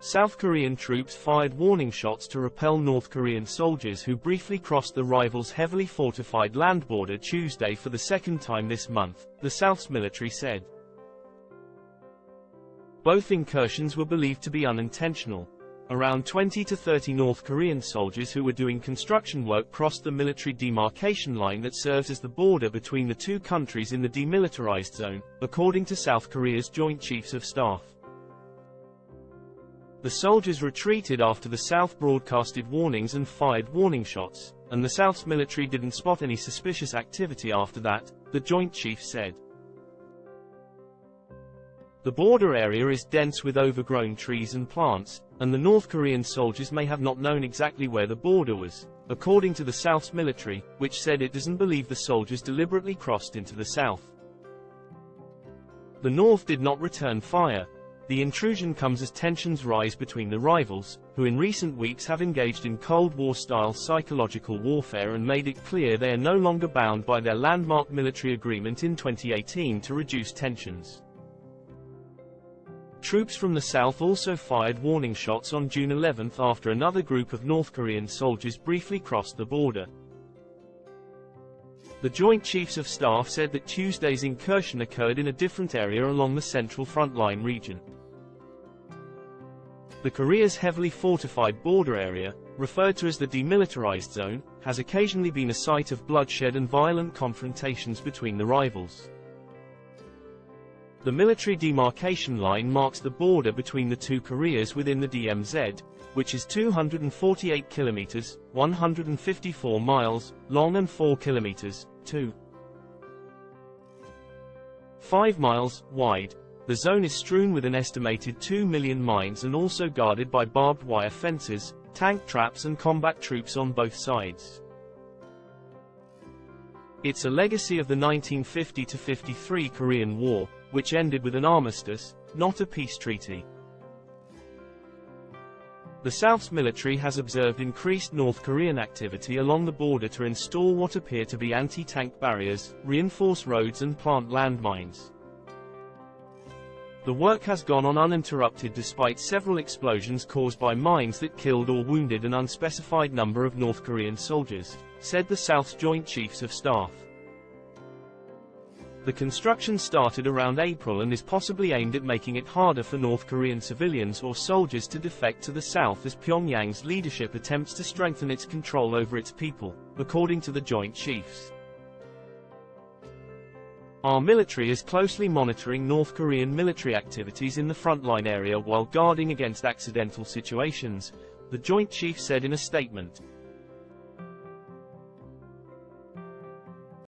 South Korean troops fired warning shots to repel North Korean soldiers who briefly crossed the rivals' heavily fortified land border Tuesday for the second time this month, the South's military said. Both incursions were believed to be unintentional. Around 20 to 30 North Korean soldiers who were doing construction work crossed the military demarcation line that serves as the border between the two countries in the demilitarized zone, according to South Korea's Joint Chiefs of Staff. The soldiers retreated after the South broadcasted warnings and fired warning shots, and the South's military didn't spot any suspicious activity after that, the Joint Chiefs said. The border area is dense with overgrown trees and plants, and the North Korean soldiers may have not known exactly where the border was, according to the South's military, which said it doesn't believe the soldiers deliberately crossed into the South. The North did not return fire. The intrusion comes as tensions rise between the rivals, who in recent weeks have engaged in Cold War-style psychological warfare and made it clear they are no longer bound by their landmark military agreement in 2018 to reduce tensions. Troops from the South also fired warning shots on June 11 after another group of North Korean soldiers briefly crossed the border. The Joint Chiefs of Staff said that Tuesday's incursion occurred in a different area along the central frontline region. The Korea's heavily fortified border area, referred to as the demilitarized zone, has occasionally been a site of bloodshed and violent confrontations between the rivals. The military demarcation line marks the border between the two Koreas within the DMZ, which is 248 kilometers, 154 miles, long and 4 kilometers, 2.5 miles, wide. The zone is strewn with an estimated 2 million mines and also guarded by barbed wire fences, tank traps and combat troops on both sides. It's a legacy of the 1950–53 Korean War, which ended with an armistice, not a peace treaty. The South's military has observed increased North Korean activity along the border to install what appear to be anti-tank barriers, reinforce roads and plant landmines. The work has gone on uninterrupted despite several explosions caused by mines that killed or wounded an unspecified number of North Korean soldiers, said the South's Joint Chiefs of Staff. The construction started around April and is possibly aimed at making it harder for North Korean civilians or soldiers to defect to the South as Pyongyang's leadership attempts to strengthen its control over its people, according to the Joint Chiefs. Our military is closely monitoring North Korean military activities in the frontline area while guarding against accidental situations, the Joint Chiefs said in a statement.